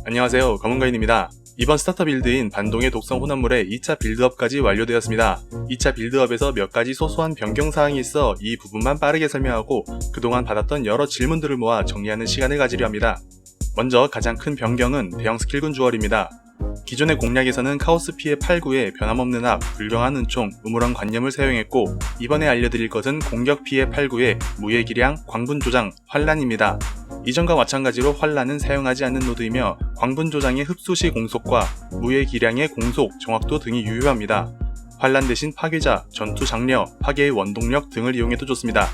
안녕하세요, 검은가인입니다. 이번 스타터 빌드인 반동의 독성 혼합물의 2차 빌드업까지 완료되었습니다. 2차 빌드업에서 몇 가지 소소한 변경사항이 있어 이 부분만 빠르게 설명하고 그동안 받았던 여러 질문들을 모아 정리하는 시간을 가지려 합니다. 먼저 가장 큰 변경은 대형 스킬군 주얼입니다. 기존의 공략에서는 카오스 피해 8구에 변함없는 합, 불경한 은총, 음울한 관념을 사용했고 이번에 알려드릴 것은 공격 피해 8구에 무예 기량, 광분 조장, 환란입니다. 이전과 마찬가지로 환란은 사용하지 않는 노드이며 광분 조장의 흡수 시 공속과 무예 기량의 공속, 정확도 등이 유효합니다. 환란 대신 파괴자, 전투 장려, 파괴의 원동력 등을 이용해도 좋습니다.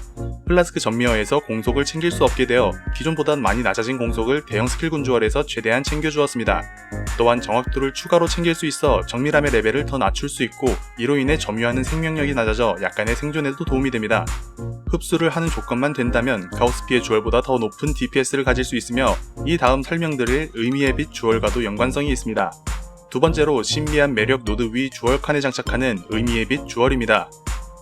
플라스크 전미어에서 공속을 챙길 수 없게 되어 기존보다 많이 낮아진 공속을 대형 스킬군 주얼에서 최대한 챙겨주었습니다. 또한 정확도를 추가로 챙길 수 있어 정밀함의 레벨을 더 낮출 수 있고 이로 인해 점유하는 생명력이 낮아져 약간의 생존에도 도움이 됩니다. 흡수를 하는 조건만 된다면 카오스피의 주얼보다 더 높은 DPS를 가질 수 있으며 이 다음 설명드릴 의미의 빛 주얼과도 연관성이 있습니다. 두 번째로 신비한 매력 노드 위 주얼 칸에 장착하는 의미의 빛 주얼입니다.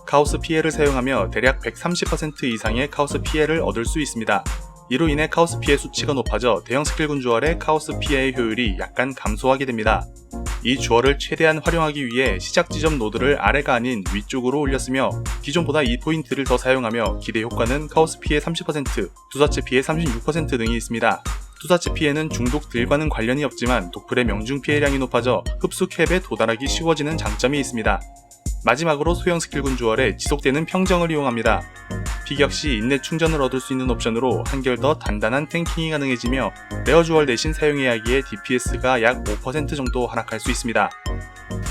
카오스 피해를 사용하며 대략 130% 이상의 카오스 피해를 얻을 수 있습니다. 이로 인해 카오스 피해 수치가 높아져 대형 스킬군 주얼의 카오스 피해의 효율이 약간 감소하게 됩니다. 이 주얼을 최대한 활용하기 위해 시작 지점 노드를 아래가 아닌 위쪽으로 올렸으며 기존보다 2포인트를 더 사용하며 기대 효과는 카오스 피해 30%, 투사체 피해 36% 등이 있습니다. 투사체 피해는 중독들과는 관련이 없지만 독풀의 명중 피해량이 높아져 흡수 캡에 도달하기 쉬워지는 장점이 있습니다. 마지막으로 소형 스킬군 주얼의 지속되는 평정을 이용합니다. 피격 시 인내 충전을 얻을 수 있는 옵션으로 한결 더 단단한 탱킹이 가능해지며 레어 주얼 대신 사용해야 하기에 DPS가 약 5% 정도 하락할 수 있습니다.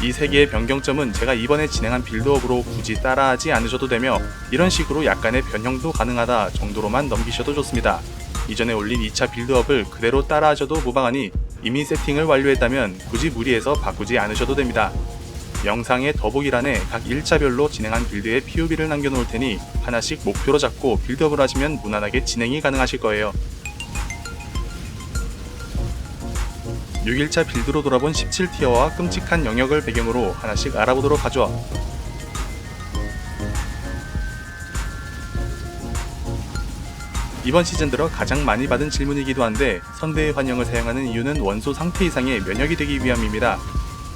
이 세 개의 변경점은 제가 이번에 진행한 빌드업으로 굳이 따라하지 않으셔도 되며 이런 식으로 약간의 변형도 가능하다 정도로만 넘기셔도 좋습니다. 이전에 올린 2차 빌드업을 그대로 따라하셔도 무방하니 이미 세팅을 완료했다면 굳이 무리해서 바꾸지 않으셔도 됩니다. 영상의 더보기란에 각 1차별로 진행한 빌드의 POV를 남겨놓을 테니 하나씩 목표로 잡고 빌드업을 하시면 무난하게 진행이 가능하실 거예요. 6일차 빌드로 돌아본 17티어와 끔찍한 영역을 배경으로 하나씩 알아보도록 하죠. 이번 시즌 들어 가장 많이 받은 질문이기도 한데 선대의 환영을 사용하는 이유는 원소 상태 이상의 면역이 되기 위함입니다.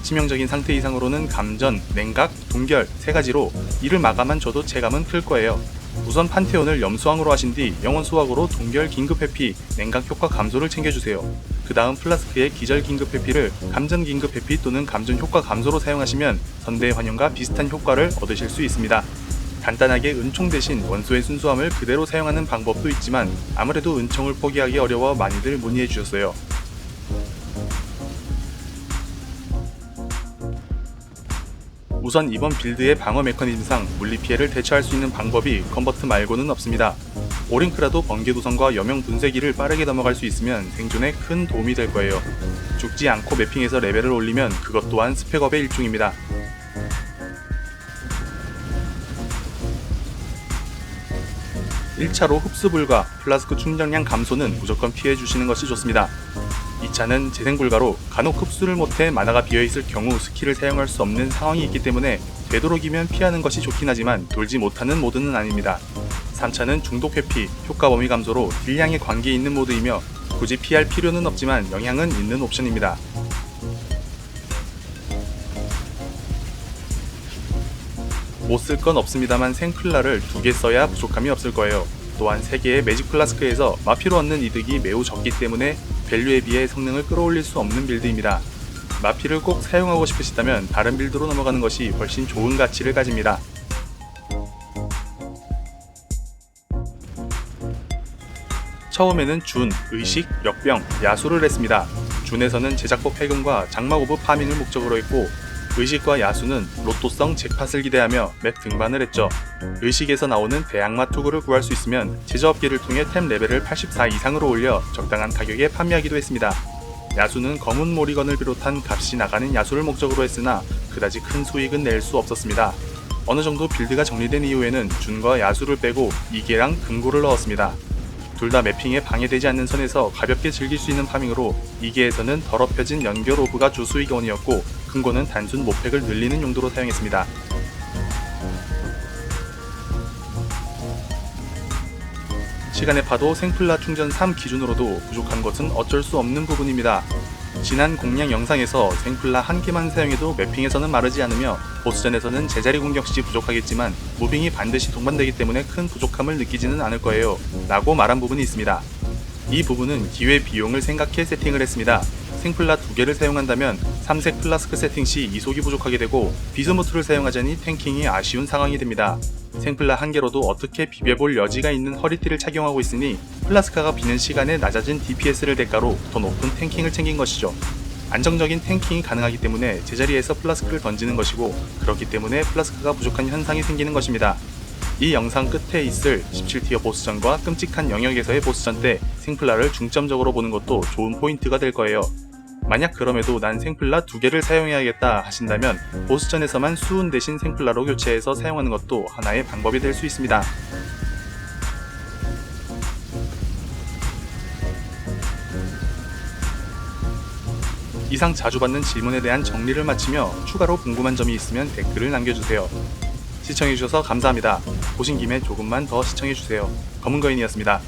치명적인 상태 이상으로는 감전, 냉각, 동결 3가지로 이를 마감한 저도 체감은 클 거예요. 우선 판테온을 염수왕으로 하신 뒤 영원 수확으로 동결 긴급 회피, 냉각 효과 감소를 챙겨주세요. 그 다음 플라스크의 기절 긴급 회피를 감전 긴급 회피 또는 감전 효과 감소로 사용하시면 선대의 환영과 비슷한 효과를 얻으실 수 있습니다. 간단하게 은총 대신 원소의 순수함을 그대로 사용하는 방법도 있지만 아무래도 은총을 포기하기 어려워 많이들 문의해 주셨어요. 우선 이번 빌드의 방어 메커니즘상 물리 피해를 대처할 수 있는 방법이 컨버트 말고는 없습니다. 오링크라도 번개 도성과 여명 분쇄기를 빠르게 넘어갈 수 있으면 생존에 큰 도움이 될 거예요. 죽지 않고 매핑해서 레벨을 올리면 그것 또한 스펙업의 일종입니다. (1차로) 흡수 불가, 플라스크 충전량 감소는 무조건 피해주시는 것이 좋습니다. 2차는 재생 불가로 간혹 흡수를 못해 만화가 비어있을 경우 스킬을 사용할 수 없는 상황이 있기 때문에 되도록이면 피하는 것이 좋긴 하지만 돌지 못하는 모드는 아닙니다. 3차는 중독 회피, 효과 범위 감소로 딜량에 관계 있는 모드이며 굳이 피할 필요는 없지만 영향은 있는 옵션입니다. 못 쓸 건 없습니다만 생플라를 2개 써야 부족함이 없을 거예요. 또한 3개의 매직 플라스크에서 마피로 얻는 이득이 매우 적기 때문에 밸류에 비해 성능을 끌어올릴 수 없는 빌드입니다. 마피를 꼭 사용하고 싶으시다면 다른 빌드로 넘어가는 것이 훨씬 좋은 가치를 가집니다. 처음에는 준, 의식, 역병, 야수를 했습니다. 준에서는 제작법 해금과 장막 오브 파밍을 목적으로 했고 의식과 야수는 로또성 잭팟을 기대하며 맵 등반을 했죠. 의식에서 나오는 대악마 투구를 구할 수 있으면 제조업계를 통해 템 레벨을 84 이상으로 올려 적당한 가격에 판매하기도 했습니다. 야수는 검은 모리건을 비롯한 값이 나가는 야수를 목적으로 했으나 그다지 큰 수익은 낼 수 없었습니다. 어느정도 빌드가 정리된 이후에는 준과 야수를 빼고 이계랑 금고를 넣었습니다. 둘 다 매핑에 방해되지 않는 선에서 가볍게 즐길 수 있는 파밍으로 2계에서는 더럽혀진 연결 오브가 주 수익원이었고 금고는 단순 모팩을 늘리는 용도로 사용했습니다. 시간의 파도 생플라 충전 3 기준으로도 부족한 것은 어쩔 수 없는 부분입니다. 지난 공략 영상에서 생플라 한 개만 사용해도 매핑에서는 마르지 않으며 보스전에서는 제자리 공격 시 부족하겠지만 무빙이 반드시 동반되기 때문에 큰 부족함을 느끼지는 않을 거예요 라고 말한 부분이 있습니다. 이 부분은 기회 비용을 생각해 세팅을 했습니다. 생플라 2개를 사용한다면 3색 플라스크 세팅 시 이속이 부족하게 되고 비스무트를 사용하자니 탱킹이 아쉬운 상황이 됩니다. 생플라 1개로도 어떻게 비벼볼 여지가 있는 허리띠를 착용하고 있으니 플라스카가 비는 시간에 낮아진 DPS를 대가로 더 높은 탱킹을 챙긴 것이죠. 안정적인 탱킹이 가능하기 때문에 제자리에서 플라스크를 던지는 것이고 그렇기 때문에 플라스크가 부족한 현상이 생기는 것입니다. 이 영상 끝에 있을 17티어 보스전과 끔찍한 영역에서의 보스전 때 생플라를 중점적으로 보는 것도 좋은 포인트가 될 거예요. 만약 그럼에도 난 생플라 2개를 사용해야겠다 하신다면 보스전에서만 수은 대신 생플라로 교체해서 사용하는 것도 하나의 방법이 될 수 있습니다. 이상 자주 받는 질문에 대한 정리를 마치며 추가로 궁금한 점이 있으면 댓글을 남겨주세요. 시청해주셔서 감사합니다. 보신 김에 조금만 더 시청해주세요. 검은거인이었습니다.